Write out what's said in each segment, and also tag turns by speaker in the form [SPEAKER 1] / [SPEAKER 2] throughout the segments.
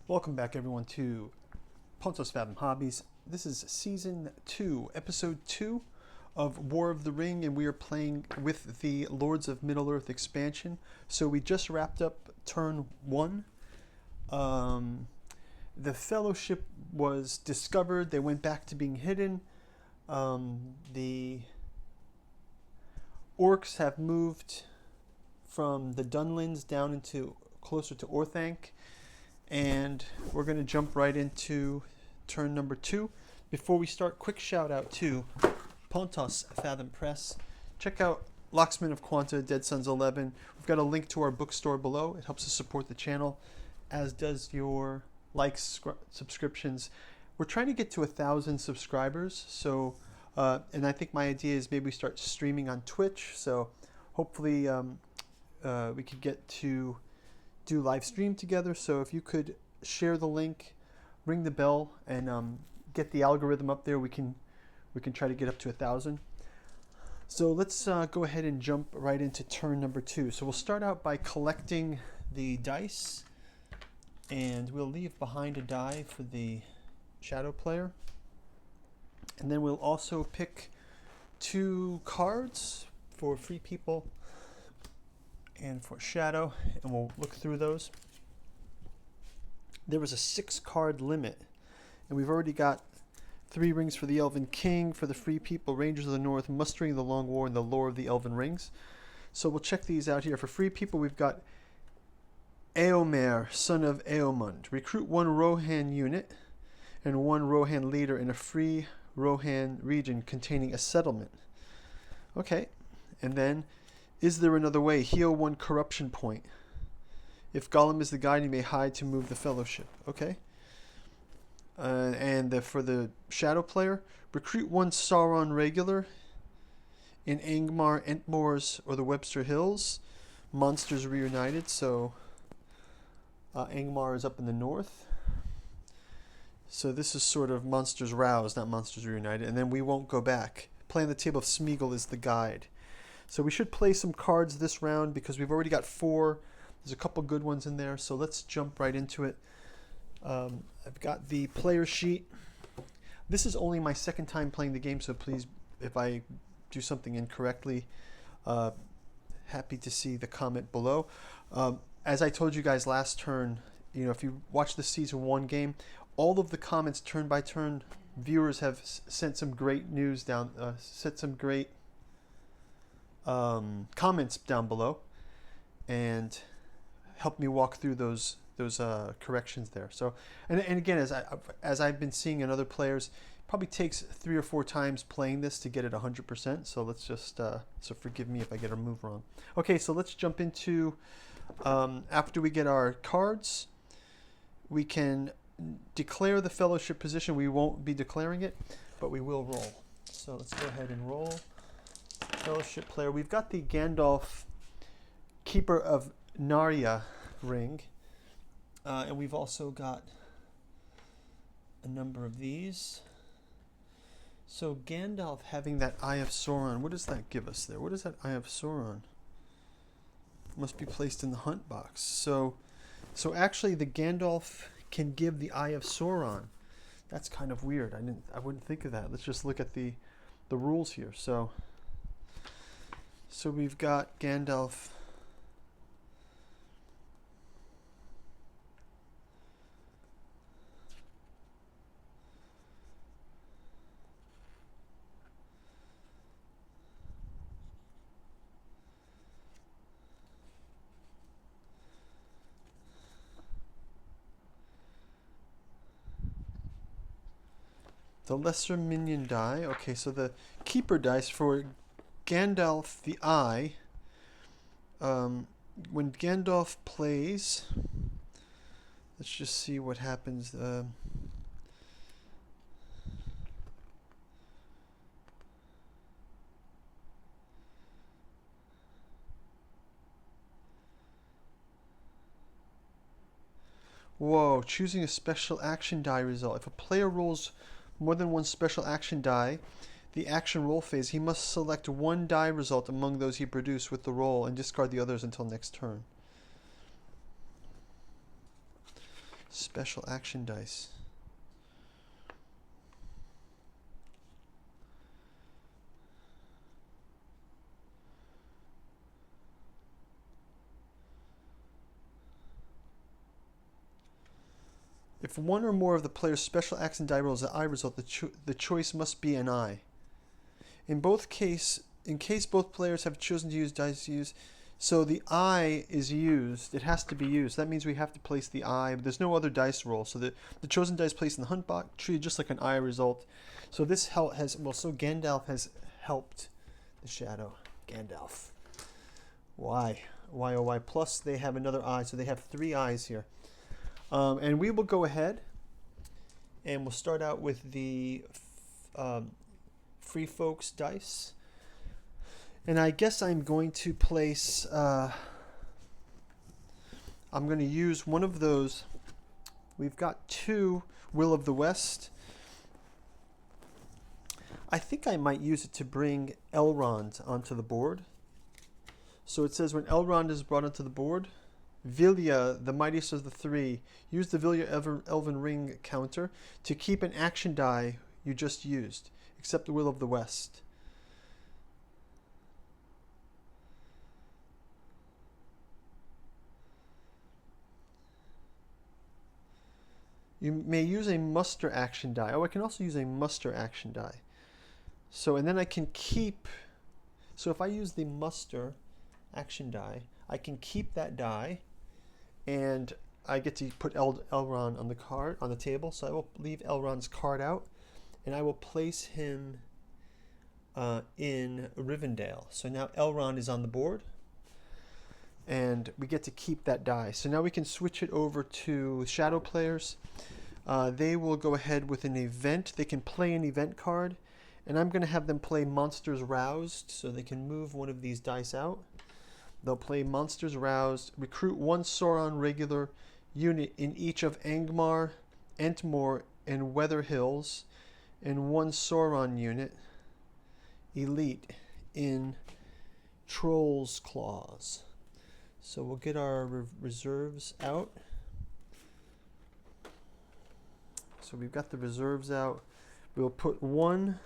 [SPEAKER 1] Welcome back, everyone, to Pontos Fathom Hobbies. This is Season 2, Episode 2 of War of the Ring, and we are playing with the Lords of Middle-earth expansion. So we just wrapped up Turn 1. The Fellowship was discovered. They went back to being hidden. The Orcs have moved from the Dunlins down into closer to Orthanc. And we're going to jump right into turn number 2. Before we start, quick shout out to Pontos Fathom Press. Check out Locksmith of Quanta, Dead Sons 11. We've got a link to our bookstore below. It helps us support the channel, as does your likes, subscriptions. We're trying to get to 1,000 subscribers. So, and I think my idea is maybe we start streaming on Twitch. So hopefully we could get to do live stream together. So if you could share the link, ring the bell, and get the algorithm up there, we can try to get up to 1,000. So let's go ahead and jump right into turn number 2. So we'll start out by collecting the dice, and we'll leave behind a die for the shadow player, and then we'll also pick 2 cards for free people and for shadow, and we'll look through those. There was a 6-card limit, and we've already got 3 rings for the Elven King, for the free people, Rangers of the North, Mustering the Long War, and the Lore of the Elven Rings. So we'll check these out here. For free people, we've got Eomer, son of Eomund. Recruit 1 Rohan unit and 1 Rohan leader in a free Rohan region containing a settlement. Okay, and then is there another way? Heal 1 corruption point. If Gollum is the guide, you may hide to move the Fellowship. Okay. For the shadow player, recruit 1 Sauron regular in Angmar, Entmoors, or the Webster Hills. Monsters reunited, so Angmar is up in the north. So this is sort of Monsters Roused, not Monsters Reunited. And then we won't go back. Play on the Table of Smeagol is the guide. So we should play some cards this round because we've already got 4. There's a couple good ones in there, so let's jump right into it. I've got the player sheet. This is only my 2nd time playing the game, so please, if I do something incorrectly, happy to see the comment below. As I told you guys last turn, if you watch the Season 1 game, all of the comments turn by turn, viewers have sent some great news down, sent some great comments down below, and help me walk through those corrections there. So, and again, as I've been seeing in other players, it probably takes 3 or 4 times playing this to get it 100%. So let's just so forgive me if I get a move wrong. Okay, so let's jump into after we get our cards, we can declare the Fellowship position. We won't be declaring it, but we will roll. So let's go ahead and roll. Fellowship player. We've got the Gandalf Keeper of Narya ring, and we've also got a number of these. So Gandalf having that Eye of Sauron, what does that give us there? What is that Eye of Sauron? Must be placed in the hunt box. So actually the Gandalf can give the Eye of Sauron. That's kind of weird. I wouldn't think of that. Let's just look at the rules here. So we've got Gandalf. The lesser minion die. Okay, so the keeper dice for Gandalf the Eye. When Gandalf plays, let's just see what happens. Whoa, choosing a special action die result. If a player rolls more than 1 special action die, the action roll phase, he must select 1 die result among those he produced with the roll and discard the others until next turn. Special action dice. If one or more of the player's special action die rolls an I result, the choice must be an I. In case both players have chosen to use dice used, so the I is used, it has to be used. That means we have to place the I, but there's no other dice roll. So the chosen dice placed in the hunt box treated just like an I result. So this so Gandalf has helped the shadow. Gandalf. Why? Why, oh why? Plus they have another I, so they have 3 I's here. And we will go ahead and we'll start out with the Free Folks dice. And I guess I'm going to place, I'm going to use one of those. We've got 2 Will of the West. I think I might use it to bring Elrond onto the board. So it says when Elrond is brought onto the board, Vilya, the mightiest of the 3, use the Vilya Elven Ring counter to keep an action die you just used, except the Will of the West. You may use a muster action die. Oh, I can also use a muster action die. So, and then I can keep, so if I use the muster action die, I can keep that die, and I get to put Elrond on the table. So I will leave Elrond's card out, and I will place him in Rivendell. So now Elrond is on the board, and we get to keep that die. So now we can switch it over to shadow players. They will go ahead with an event. They can play an event card, and I'm going to have them play Monsters Roused, so they can move one of these dice out. They'll play Monsters Roused, recruit 1 Sauron regular unit in each of Angmar, Entmore, and Weather Hills, and 1 Sauron unit elite in Troll's Claws. So we'll get our reserves out. So we've got the reserves out. We'll put 1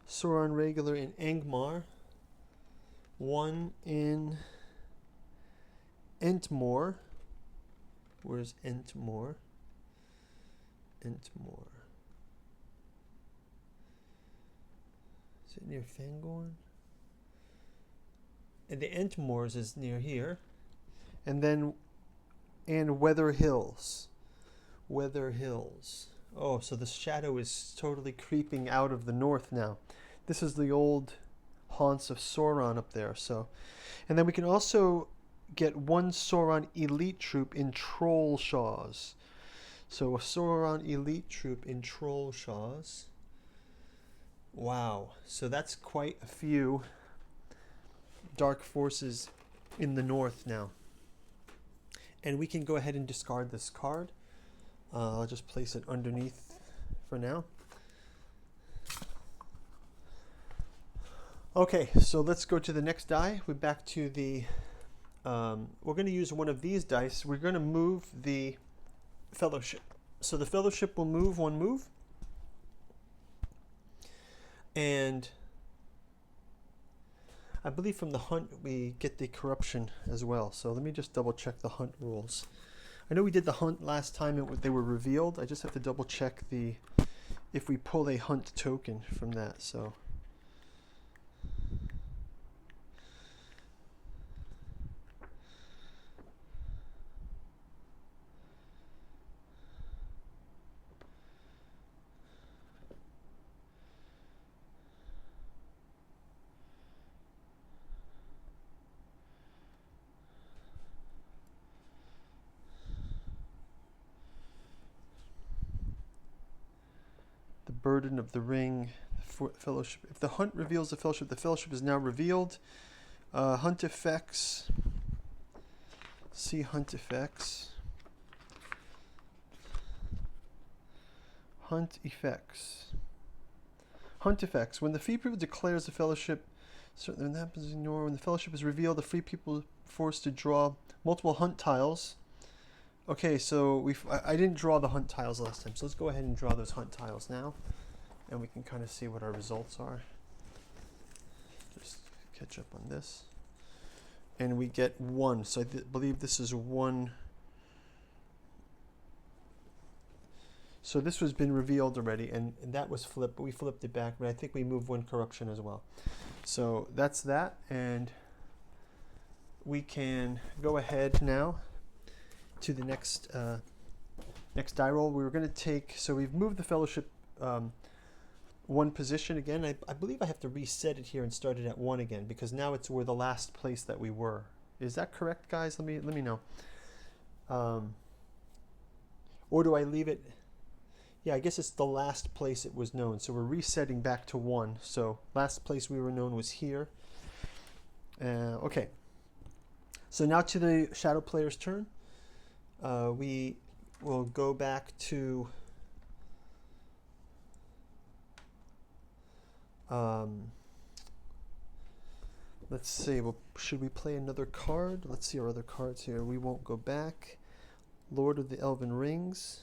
[SPEAKER 1] Sauron regular in Angmar, 1 in Entmore. Where's Entmore? Entmore. Is it near Fangorn? And the Entmoors is near here. And then, and Weather Hills. Weather Hills. Oh, so the shadow is totally creeping out of the north now. This is the old haunts of Sauron up there. So, and then we can also get 1 Sauron elite troop in Trollshaws. So a Sauron elite troop in Trollshaws. Wow. So that's quite a few dark forces in the north now. And we can go ahead and discard this card. I'll just place it underneath for now. Okay, so let's go to the next die. We're back to the, we're going to use one of these dice. We're going to move the Fellowship. So the Fellowship will move 1 move. And I believe from the hunt we get the corruption as well. So let me just double check the hunt rules. I know we did the hunt last time they were revealed. I just have to double check if we pull a hunt token from that. So burden of the ring, Fellowship. If the hunt reveals the Fellowship is now revealed. Hunt effects. See hunt effects. Hunt effects. Hunt effects. When the free people declares the Fellowship, certainly that happens in when the Fellowship is revealed, the free people are forced to draw multiple hunt tiles Okay, so I didn't draw the hunt tiles last time, so let's go ahead and draw those hunt tiles now, and we can kind of see what our results are. Just catch up on this. And we get 1, so I believe this is 1. So this has been revealed already, and that was flipped, but we flipped it back, but I think we moved 1 corruption as well. So that's that, and we can go ahead now to the next die roll. We were going to take, so we've moved the fellowship 1 position again. I believe I have to reset it here and start it at 1 again, because now we're the last place that we were. Is that correct, guys? Let me know. Or do I leave it? Yeah, I guess it's the last place it was known. So we're resetting back to 1. So last place we were known was here. Okay. So now to the shadow player's turn. We will go back to let's see, should we play another card? Let's see our other cards here. We won't go back. Lord of the Elven Rings.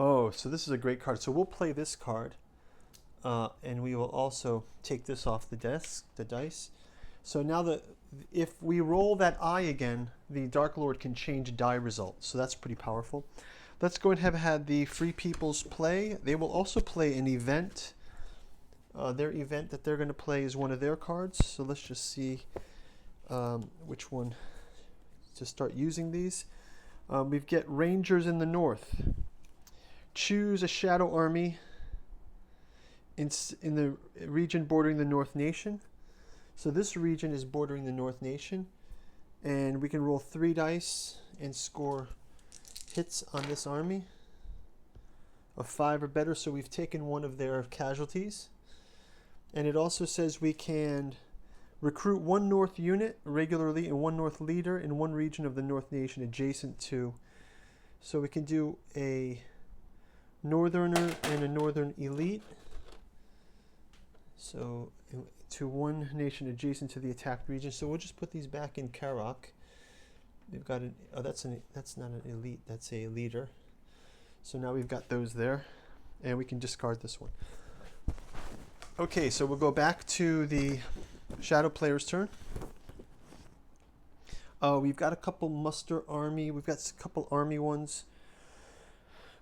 [SPEAKER 1] Oh, so this is a great card. So we'll play this card, and we will also take this off the dice. So now if we roll that eye again, the Dark Lord can change die results. So that's pretty powerful. Let's go and have had the Free Peoples play. They will also play an event. Their event that they're going to play is one of their cards. So let's just see which one to start using these. We've got Rangers in the North. Choose a shadow army in the region bordering the North Nation. So this region is bordering the North Nation, and we can roll 3 dice and score hits on this army of 5 or better. So we've taken one of their casualties, and it also says we can recruit 1 North unit regularly and 1 North leader in 1 region of the North Nation adjacent to. So we can do a Northerner and a Northern elite. So to 1 nation adjacent to the attacked region. So we'll just put these back in Karok. We've got that's not an elite, that's a leader. So now we've got those there, and we can discard this one. Okay, so we'll go back to the shadow player's turn. We've got a couple muster army. We've got a couple army ones.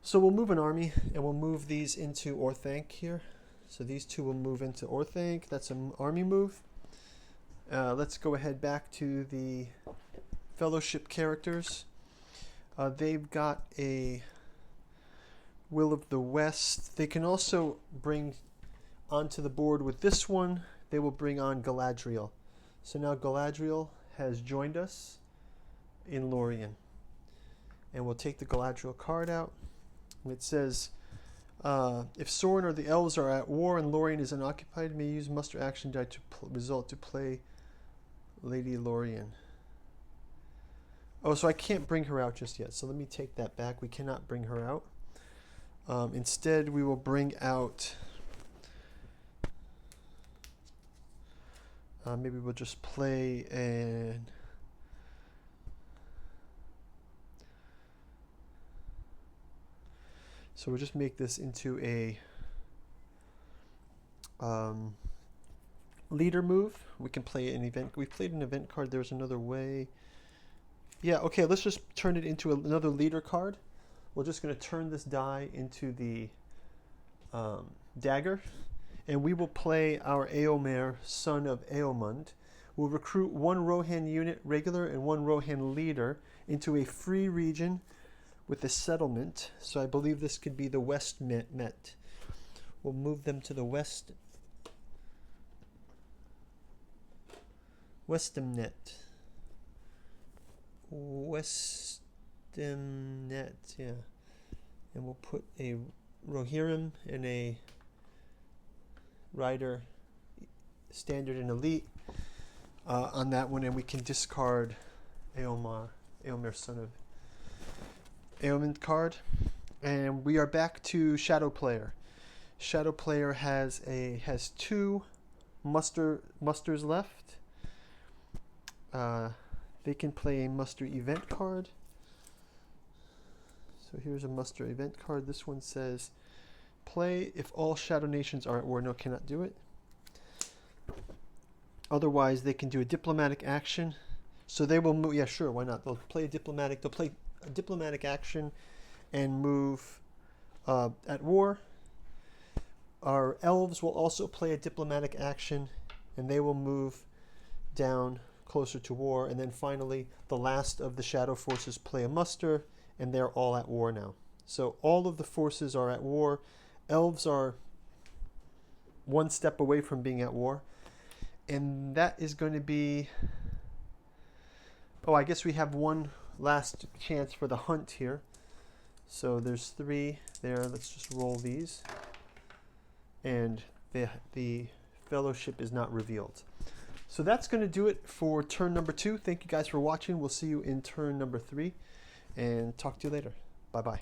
[SPEAKER 1] So we'll move an army, and we'll move these into Orthanc here. So these 2 will move into Orthanc. That's an army move. Let's go ahead back to the fellowship characters. They've got a Will of the West. They can also bring onto the board with this one. They will bring on Galadriel. So now Galadriel has joined us in Lorien. And we'll take the Galadriel card out. It says, if Sorin or the elves are at war and Lorien is unoccupied, may use muster action die to result to play Lady Lorien. Oh, so I can't bring her out just yet. So let me take that back. We cannot bring her out. Instead, we will bring out... maybe we'll just play and... So we'll just make this into a leader move. We can play an event. We've played an event card. There's another way. Yeah, okay, let's just turn it into another leader card. We're just going to turn this die into the dagger. And we will play our Eomer, son of Eomund. We'll recruit 1 Rohan unit regular and 1 Rohan leader into a free region with a settlement. So I believe this could be the West Met. We'll move them to the West. Westemnet. Yeah. And we'll put a Rohirrim and a Rider, Standard, and Elite on that one, and we can discard Eomer, son of Eomer card. And we are back to Shadow Player. Shadow Player has 2 musters left. They can play a muster event card. So here's a muster event card. This one says, play if all Shadow Nations are at war. No, cannot do it. Otherwise, they can do a diplomatic action. So they will move. Yeah, sure. Why not? They'll play a diplomatic action and move at war. Our elves will also play a diplomatic action, and they will move down closer to war. And then finally, the last of the shadow forces play a muster, and they're all at war now. So all of the forces are at war. Elves are one step away from being at war. And that is going to be... Oh, I guess we have one last chance for the hunt here. So there's 3 there. Let's just roll these. And the fellowship is not revealed. So that's going to do it for turn number 2. Thank you guys for watching. We'll see you in turn number 3. And talk to you later. Bye-bye.